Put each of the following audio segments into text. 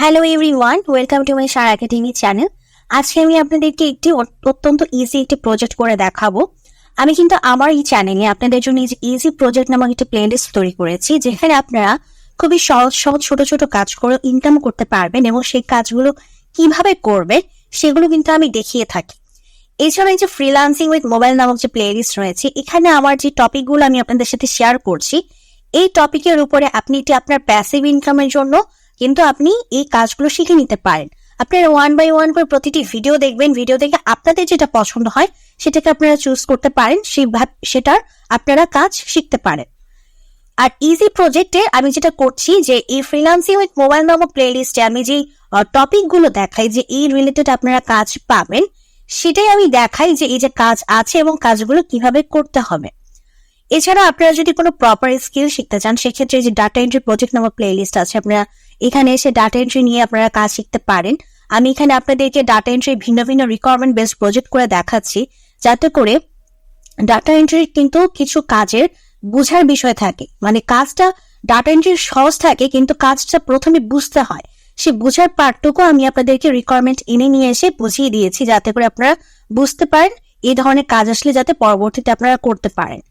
Hello everyone, welcome to my Sharah Academy channel. আজকে আমি আপনাদেরকে একটি অত্যন্ত ইজি একটি প্রজেক্ট করে দেখাবো। আমি কিন্তু আমার এই চ্যানেলে আপনাদের জন্য ইজি প্রজেক্ট নামক একটি প্লেলিস্ট তৈরি করেছি, যেখানে আপনারা খুবই সহজ সহজ ছোট ছোট কাজ করে ইনকাম করতে পারবেন এবং সেই কাজগুলো কিভাবে করবে সেগুলো কিন্তু আমি দেখিয়ে থাকি। এছাড়া এই যে ফ্রিল্যান্সিং উইথ মোবাইল নামক যে প্লেলিস্ট রয়েছে, এখানে আমার যে টপিকগুলো আমি আপনাদের সাথে শেয়ার করছি, এই টপিকের উপরে আপনি এটি আপনার প্যাসিভ ইনকামের জন্য কিন্তু আপনি এই কাজগুলো শিখে নিতে পারেন। আপনারা 1 বাই 1 করে প্রতিটি ভিডিও দেখবেন, ভিডিও দেখে আপনাদের যেটা পছন্দ হয় সেটাকে আপনারা চুজ করতে পারেন, সেটার আপনারা কাজ শিখতে পারেন। আর ইজি প্রজেক্টে আমি যেটা করছি যে এই ফ্রিল্যান্সিং উইথ মোবাইল নামক প্লেলিস্টে আমি যে টপিকগুলো দেখাই যে এই রিলেটেড আপনারা কাজ পাবেন, সেটাই আমি দেখাই যে এই যে কাজ আছে এবং কাজগুলো কিভাবে করতে হবে। এছাড়া আপনারা যদি কোনো প্রপার স্কিল শিখতে চান, সেক্ষেত্রে যে ডাটা এন্ট্রি প্রজেক্ট নামক প্লেলিস্ট আছে, আপনারা এখানে এসে ডাটা এন্ট্রি নিয়ে আপনারা কাজ শিখতে পারেন। আমি এখানে আপনাদেরকে ডাটা এন্ট্রি ভিন্ন ভিন্ন রিকোয়ারমেন্ট বেসড প্রজেক্ট করে দেখাচ্ছি, যাতে করে ডাটা এন্ট্রির কিন্তু কিছু কাজের বুঝার বিষয় থাকে, মানে কাজটা ডাটা এন্ট্রির সহজ থাকে কিন্তু কাজটা প্রথমে বুঝতে হয়। সে বুঝার পার্টটুকু আমি আপনাদেরকে রিকোয়ারমেন্ট এনে নিয়ে এসে বুঝিয়ে দিয়েছি, যাতে করে আপনারা বুঝতে পারেন এই ধরনের কাজ আসলে যাতে পরবর্তীতে আপনারা করতে পারেন।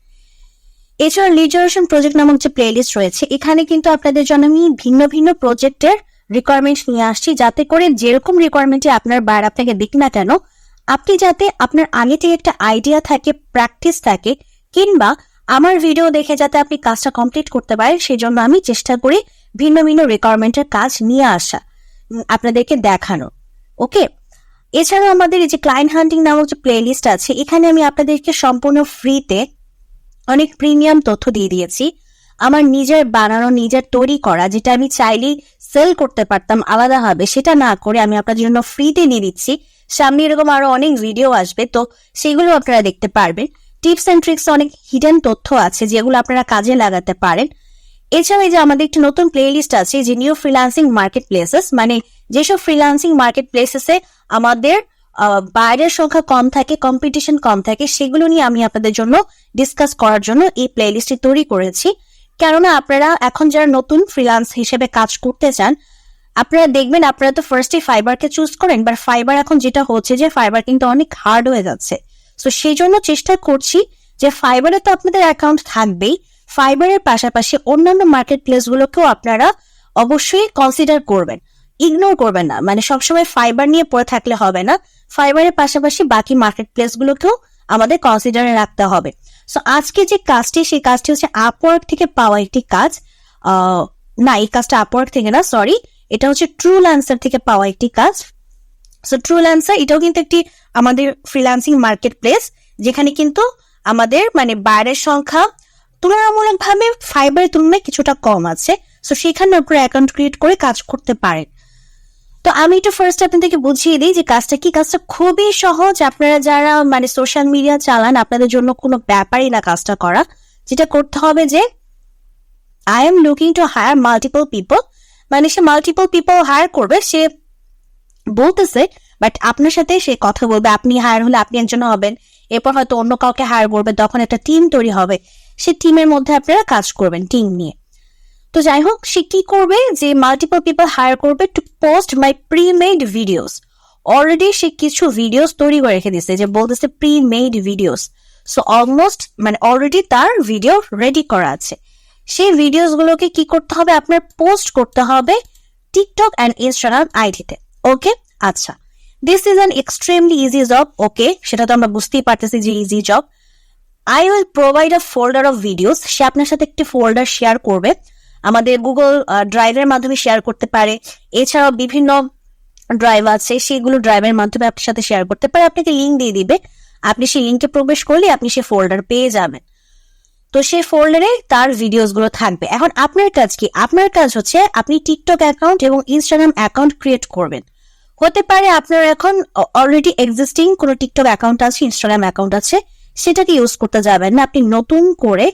এছাড়া লিড জেনারেশন প্রজেক্ট নামক যে প্লেলিস্ট রয়েছে, এখানে কিন্তু আপনাদের জন্য আমি ভিন্ন ভিন্ন প্রজেক্টের রিকোয়ারমেন্ট নিয়ে আসছি, যাতে করে যেরকম রিকোয়ারমেন্টে আপনার বাইরে আপনাকে দিক না কেন, আপনি যাতে আপনার আগে থেকে একটা আইডিয়া থাকে, প্র্যাকটিস থাকে, কিংবা আমার ভিডিও দেখে যাতে আপনি কাজটা কমপ্লিট করতে পারেন, সেই জন্য আমি চেষ্টা করি ভিন্ন ভিন্ন রিকোয়ারমেন্টের কাজ নিয়ে আসা, আপনাদেরকে দেখানো। ওকে, এছাড়াও আমাদের এই যে ক্লায়েন্ট হান্টিং নামক যে প্লেলিস্ট আছে, এখানে আমি আপনাদেরকে সম্পূর্ণ ফ্রিতে অনেক প্রিমিয়াম তথ্য দিয়ে দিয়েছি। আমার নিজের বানানো, নিজের তৈরি করা, যেটা আমি চাইলেই সেল করতে পারতাম আলাদাভাবে, সেটা না করে আমি আপনাদের জন্য ফ্রিতে নিয়ে দিচ্ছি। সামনে এরকম আরো অনেক ভিডিও আসবে, তো সেগুলো আপনারা দেখতে পারবেন। টিপস এন্ড ট্রিক্স অনেক হিডেন তথ্য আছে যেগুলো আপনারা কাজে লাগাতে পারেন। এছাড়া এই যে আমাদের একটি নতুন প্লেলিস্ট আছে যে নিউ ফ্রিল্যান্সিং মার্কেট প্লেসেস, মানে যেসব ফ্রিল্যান্সিং মার্কেট প্লেসেসে আমাদের বাইরের সংখ্যা কম থাকে, কম্পিটিশন কম থাকে, সেগুলো নিয়ে আমি আপনাদের জন্য ডিসকাস করার জন্য এই প্লেলিস্টটি তৈরি করেছি। কেননা আপনারা এখন যারা নতুন ফ্রিল্যান্স হিসেবে কাজ করতে চান, আপনারা দেখবেন আপনারা তো ফার্স্টে ফাইবারকে চুজ করেন, বাট ফাইবার এখন যেটা হচ্ছে যে ফাইবার কিন্তু অনেক হার্ড হয়ে যাচ্ছে। তো সেই জন্য চেষ্টা করছি যে ফাইবারে তো আপনাদের অ্যাকাউন্ট থাকবেই, ফাইবারের পাশাপাশি অন্যান্য মার্কেট প্লেসগুলোকেও আপনারা অবশ্যই কনসিডার করবেন, ইগনোর করবেন না। মানে সবসময় ফাইবার নিয়ে পড়ে থাকলে হবে না, ফাইবারের পাশাপাশি বাকি মার্কেট প্লেসগুলোকেও আমাদের কনসিডারে রাখতে হবে। সো আজকে যে কাজটি, সেই কাজটি হচ্ছে আপওয়ার্ক থেকে পাওয়া একটি কাজ। না, এই কাজটা আপওয়ার্ক থেকে না, সরি, এটা হচ্ছে ট্রুল্যান্সার থেকে পাওয়া একটি কাজ। সো ট্রুল্যান্সার এটাও কিন্তু একটি আমাদের ফ্রিল্যান্সিং মার্কেট প্লেস, যেখানে কিন্তু আমাদের মানে বাইরের সংখ্যা তুলনামূলকভাবে ফাইবারের তুলনায় কিছুটা কম আছে। সো সেখানে আপনারা অ্যাকাউন্ট ক্রিয়েট করে কাজ করতে পারেন। তো আমি একটু ফার্স্ট আপনাদেরকে বুঝিয়ে দিই যে কাজটা কি। কাজটা খুবই সহজ, আপনারা যারা মানে সোশ্যাল মিডিয়া চালান, আপনাদের জন্য কোনো ব্যাপারই না কাজটা করা। যেটা করতে হবে যে I am looking to hire multiple people, মানে সে মাল্টিপল পিপল হায়ার করবে, সে বলতেছে, বাট আপনার সাথে সে কথা বলবে। আপনি হায়ার হলে আপনি একজন হবেন, এরপর হয়তো অন্য কাউকে হায়ার করবে, তখন একটা টিম তৈরি হবে, সে টিমের মধ্যে আপনারা কাজ করবেন টিম নিয়ে। তো যাই হোক, সে কি করবে যে মাল্টিপল পিপল হায়ার করবে টু পোস্ট মাই প্রি মেড ভিডিওস। অলরেডি সে কিছু ভিডিওস তৈরি করে রেখে দিচ্ছে, যে বলতেছে pre made videos. So almost মানে অলরেডি তার ভিডিও রেডি করা আছে। সেই ভিডিওস গুলোকে কি করতে হবে, আপনার পোস্ট করতে হবে টিকটক অ্যান্ড ইনস্টাগ্রাম আইডিতে। ওকে, আচ্ছা, this is an extremely easy job. Okay, সেটা তো আমরা বুঝতেই পারতেছি যে easy job. I will provide a folder of videos. সে আপনার সাথে একটি ফোল্ডার শেয়ার করবে, আমাদের গুগল ড্রাইভের মাধ্যমে শেয়ার করতে পারে। এছাড়াও বিভিন্ন ড্রাইভ আছে, সেগুলো ড্রাইভের মাধ্যমে আপনার সাথে শেয়ার করতে পারে। আপনাকে লিঙ্ক দিয়ে দিবে, আপনি সেই লিঙ্কে প্রবেশ করলে আপনি সেই ফোল্ডার পেয়ে যাবেন। তো সেই ফোল্ডারে তার ভিডিওস গুলো থাকবে। এখন আপনার কাজ কি? আপনার কাজ হচ্ছে আপনি টিকটক অ্যাকাউন্ট এবং ইনস্টাগ্রাম অ্যাকাউন্ট ক্রিয়েট করবেন। হতে পারে আপনার এখন অলরেডি এক্সিস্টিং কোনো টিকটক অ্যাকাউন্ট আছে, ইনস্টাগ্রাম অ্যাকাউন্ট আছে, সেটাকে ইউজ করতে যাবেন না। আপনি নতুন করে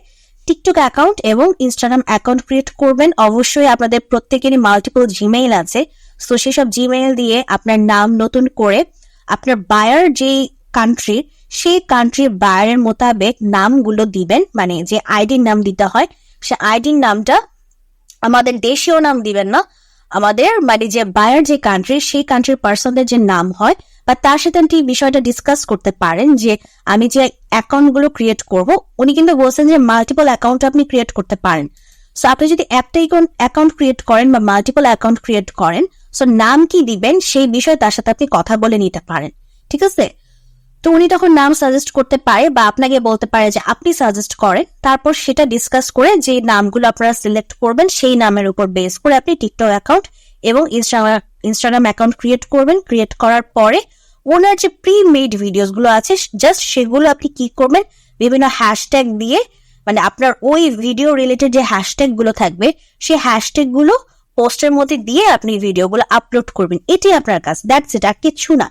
টিকটক অ্যাকাউন্ট এবং ইনস্টাগ্রাম অ্যাকাউন্ট ক্রিয়েট করবেন। অবশ্যই আপনাদের প্রত্যেকেরই মাল্টিপল জিমেইল আছে, তো সেসব জিমেইল দিয়ে আপনার নাম নতুন করে আপনার বায়ার যে কান্ট্রি, সেই কান্ট্রির বায়ারের মোতাবেক নামগুলো দিবেন, মানে যে আইডির নাম দিতে হয় সে আইডির নামটা আমাদের দেশীয় নাম দিবেন না, আমাদের মানে যে বায়ার যে কান্ট্রি সেই কান্ট্রির পার্সনদের যে নাম হয় বা তার সাথে আপনি বিষয়টা ডিসকাস করতে পারেন যে আমি যে অ্যাকাউন্ট গুলো ক্রিয়েট করবো, উনি কিন্তু বলছেন যে মাল্টিপল অ্যাকাউন্ট আপনি ক্রিয়েট করতে পারেন। সো আপনি যদি একটা অ্যাকাউন্ট ক্রিয়েট করেন বা মাল্টিপল অ্যাকাউন্ট ক্রিয়েট করেন, সো নাম কি দিবেন সেই বিষয়ে তার সাথে আপনি কথা বলে নিতে পারেন, ঠিক আছে? তো উনি তখন নাম সাজেস্ট করতে পারে বা আপনাকে বলতে পারে যে আপনি সাজেস্ট করেন, তারপর সেটা ডিসকাস করে যে নামগুলো আপনারা সিলেক্ট করবেন সেই নামের উপর বেস করে আপনি টিকটক অ্যাকাউন্ট এবং ইনস্টাগ্রাম অ্যাকাউন্ট ক্রিয়েট করবেন। ক্রিয়েট করার পরে ওনার যে প্রি মেড ভিডিওস গুলো আছে জাস্ট সেগুলো আপনি কি করবেন, বিভিন্ন হ্যাশট্যাগ দিয়ে মানে আপনার ওই ভিডিও রিলেটেড যে হ্যাশট্যাগ গুলো থাকবে সেই হ্যাশট্যাগ গুলো পোস্টের মধ্যে দিয়ে আপনি ভিডিওগুলো আপলোড করবেন। এটি আপনার কাজ, দ্যাটস ইট, আর কিছু না।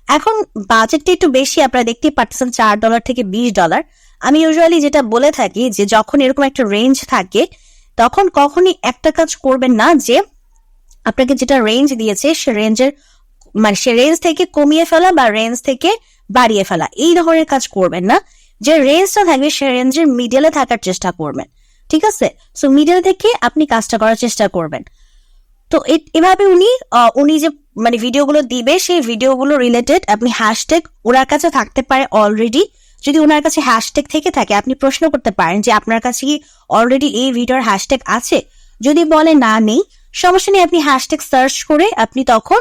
এখন বাজেটটা একটু বেশি, আপনারা দেখতেই পাচ্ছেন $4 থেকে $20। আমি ইউজুয়ালি যেটা বলে থাকি যে যখন এরকম একটা রেঞ্জ থাকে তখন কখনই একটা কাজ করবেন না যে আপনাকে যেটা রেঞ্জ দিয়েছে সে রেঞ্জের মানে সে রেঞ্জ থেকে কমিয়ে ফেলা বা রেঞ্জ থেকে বাড়িয়ে ফেলা, এই ধরনের কাজ করবেন না। যে রেঞ্জটা থাকবে সে রেঞ্জের মিডলে থাকার চেষ্টা করবেন, ঠিক আছে? সো মিডল থেকে আপনি কাজটা করার চেষ্টা করবেন। তো এভাবে উনি যে মানে ভিডিওগুলো দিবে সেই ভিডিওগুলো রিলেটেড আপনি হ্যাশট্যাগ ওনার কাছে থাকতে পারে অলরেডি। যদি ওনার কাছে হ্যাশট্যাগ থেকে থাকে আপনি প্রশ্ন করতে পারেন যে আপনার কাছে কি অলরেডি এই ভিডিওর হ্যাশট্যাগ আছে। যদি বলে না নেই, সমস্যা নেই, আপনি হ্যাশট্যাগ সার্চ করে আপনি তখন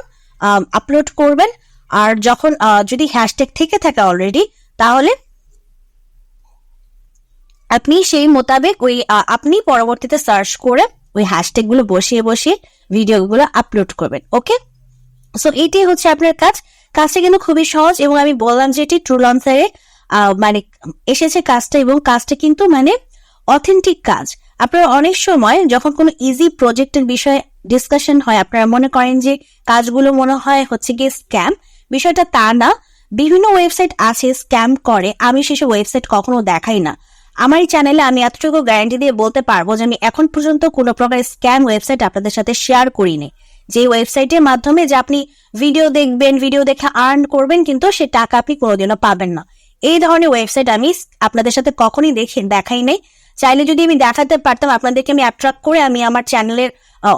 আপলোড করবেন। আর যখন যদি হ্যাশট্যাগ থেকে থাকে অলরেডি, তাহলে আপনি সেই মোতাবেক ওই আপনি পরবর্তীতে সার্চ করে ওই হ্যাশট্যাগ গুলো বসিয়ে বসিয়ে ভিডিওগুলো আপলোড করবেন। ওকে, সো এইটাই হচ্ছে আপনার কাজ। কাজটা কিন্তু খুবই সহজ এবং আমি বললাম যে এটি ট্রুলান্সারে মানে এসেছে কাজটা, এবং কাজটা কিন্তু মানে অথেন্টিক কাজ। আপনারা অনেক সময় যখন কোনো ইজি প্রজেক্টের বিষয়ে ডিসকাশন হয় আপনারা মনে করেন যে কাজগুলো মনে হয় হচ্ছে গিয়ে স্ক্যাম। বিষয়টা তা না। বিভিন্ন ওয়েবসাইট আছে স্ক্যাম করে, আমি সেসব ওয়েবসাইট কখনো দেখাই না। আমার এই চ্যানেলে আমি এতটুকু গ্যারান্টি দিয়ে বলতে পারবো যে আমি এখন পর্যন্ত কোনো প্রকার স্ক্যাম ওয়েবসাইট আপনাদের সাথে শেয়ার করিনি। যে ওয়েবসাইটের মাধ্যমে যে আপনি ভিডিও দেখবেন, ভিডিও দেখে আর্ন করবেন, কিন্তু সে টাকা আপনি কোনোদিনও পাবেন না, এই ধরনের ওয়েবসাইট আমি আপনাদের সাথে কখনই দেখাই নাই। চাইলে যদি আমি দেখাতে পারতাম আপনাদেরকে, আমি অ্যাট্রাক্ট করে আমি আমার চ্যানেলের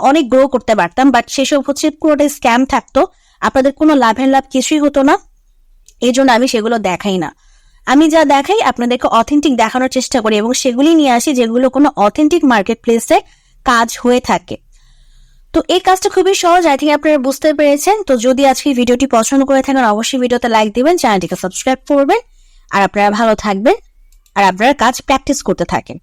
অনেক গ্রো করতে পারতাম, বাট সেসব হচ্ছে পুরোটাই স্ক্যাম থাকতো, আপনাদের কোনো লাভের লাভ কিছুই হতো না। এই জন্য আমি সেগুলো দেখাই না। আমি যা দেখাই আপনাদেরকে অথেন্টিক দেখানোর চেষ্টা করি এবং সেগুলি নিয়ে আসি যেগুলো কোনো অথেন্টিক মার্কেট প্লেসে কাজ হয়ে থাকে। তো এই কাজটা খুবই সহজ, আই থিঙ্ক আপনারা বুঝতে পেরেছেন। তো যদি আজকে ভিডিওটি পছন্দ করে থাকেন অবশ্যই ভিডিওতে লাইক দিবেন, চ্যানেলটিকে সাবস্ক্রাইব করবেন, আর আপনারা ভালো থাকবেন আর আপনারা কাজ প্র্যাকটিস করতে থাকেন।